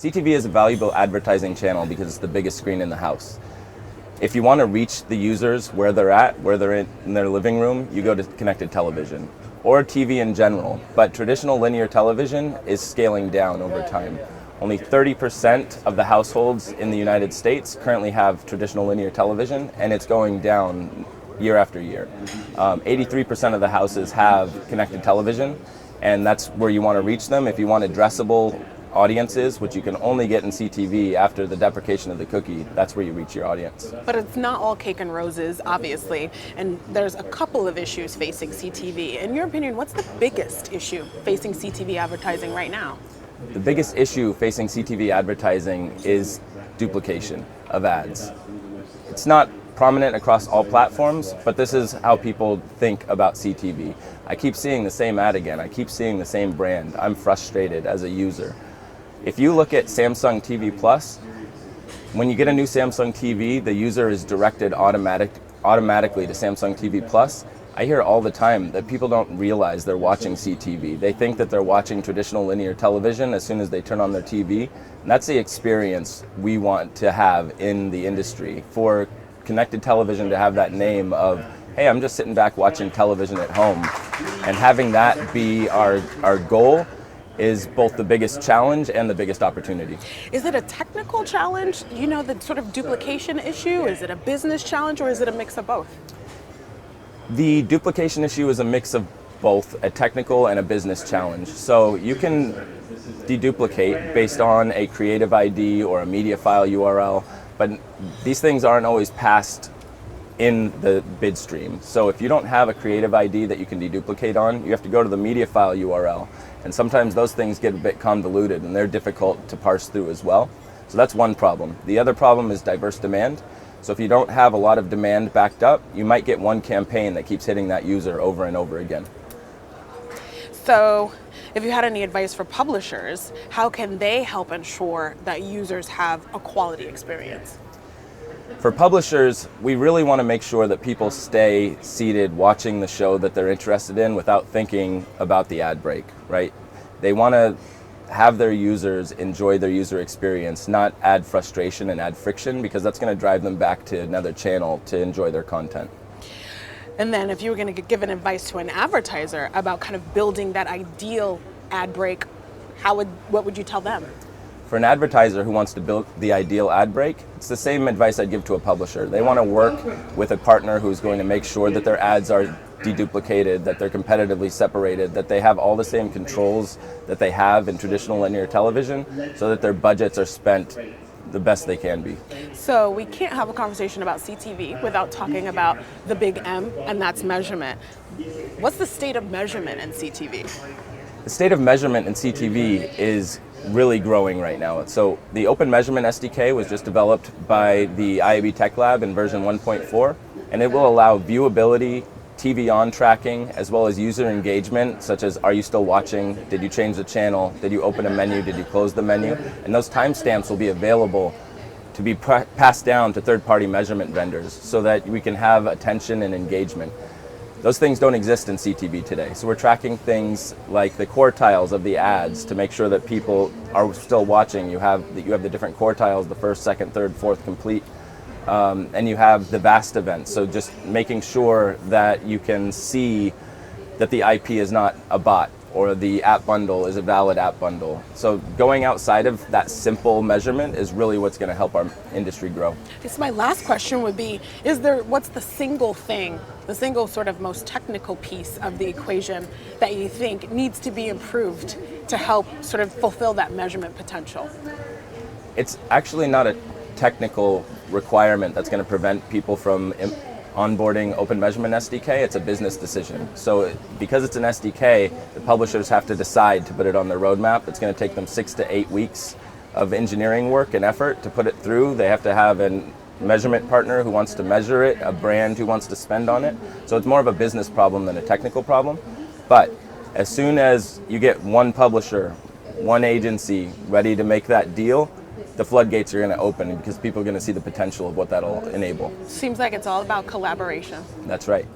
CTV is a valuable advertising channel because it's the biggest screen in the house. If you want to reach the users where they're at, where they're in their living room, you go to connected television or TV in general. But traditional linear television is scaling down over time. Only 30% of the households in the United States currently have traditional linear television, and it's going down year after year. 83% of the houses have connected television, and that's where you want to reach them. If you want addressable audiences, which you can only get in CTV after the deprecation of the cookie, that's where you reach your audience. But it's not all cake and roses, obviously, and there's a couple of issues facing CTV. In your opinion, what's the biggest issue facing CTV advertising right now? The biggest issue facing CTV advertising is duplication of ads. It's not prominent across all platforms, but this is how people think about CTV. I keep seeing the same ad again. I keep seeing the same brand. I'm frustrated as a user. If you look at Samsung TV Plus, when you get a new Samsung TV, the user is directed automatically to Samsung TV Plus. I hear all the time that people don't realize they're watching CTV. They think that they're watching traditional linear television as soon as they turn on their TV. And that's the experience we want to have in the industry. For connected television to have that name of, hey, I'm just sitting back watching television at home. And having that be our goal is both the biggest challenge and the biggest opportunity. Is it a technical challenge, you know, the sort of duplication issue? Is it a business challenge, or is it a mix of both? The duplication issue is a mix of both, a technical and a business challenge. So you can deduplicate based on a creative ID or a media file URL, but these things aren't always passed in the bid stream. So if you don't have a creative ID that you can deduplicate on, you have to go to the media file URL. And sometimes those things get a bit convoluted and they're difficult to parse through as well. So that's one problem. The other problem is diverse demand. So if you don't have a lot of demand backed up, you might get one campaign that keeps hitting that user over and over again. So if you had any advice for publishers, how can they help ensure that users have a quality experience? For publishers, we really want to make sure that people stay seated watching the show that they're interested in without thinking about the ad break, right? They want to have their users enjoy their user experience, not add frustration and add friction, because that's going to drive them back to another channel to enjoy their content. And then if you were going to give an advice to an advertiser about kind of building that ideal ad break, what would you tell them? For an advertiser who wants to build the ideal ad break, it's the same advice I'd give to a publisher. They want to work with a partner who's going to make sure that their ads are deduplicated, that they're competitively separated, that they have all the same controls that they have in traditional linear television, so that their budgets are spent the best they can be. So we can't have a conversation about CTV without talking about the big M, and that's measurement. What's the state of measurement in CTV? The state of measurement in CTV is really growing right now. So the Open Measurement SDK was just developed by the IAB Tech Lab in version 1.4, and it will allow viewability, TV on tracking, as well as user engagement, such as, are you still watching? Did you change the channel? Did you open a menu? Did you close the menu? And those timestamps will be available to be passed down to third-party measurement vendors so that we can have attention and engagement. Those things don't exist in CTV today. So we're tracking things like the quartiles of the ads to make sure that people are still watching. You have the different quartiles, the first, second, third, fourth, complete. And you have the vast events. So just making sure that you can see that the IP is not a bot or the app bundle is a valid app bundle. So going outside of that simple measurement is really what's going to help our industry grow. Guess my last question would be, what's the single thing, the single sort of most technical piece of the equation that you think needs to be improved to help sort of fulfill that measurement potential? It's actually not a technical requirement that's going to prevent people from onboarding Open Measurement SDK. It's a business decision. So because it's an SDK, the publishers have to decide to put it on their roadmap. It's going to take them 6 to 8 weeks of engineering work and effort to put it through. They have to have a measurement partner who wants to measure it, a brand who wants to spend on it. So it's more of a business problem than a technical problem. But as soon as you get one publisher, one agency ready to make that deal, the floodgates are going to open because people are going to see the potential of what that'll enable. Seems like it's all about collaboration. That's right.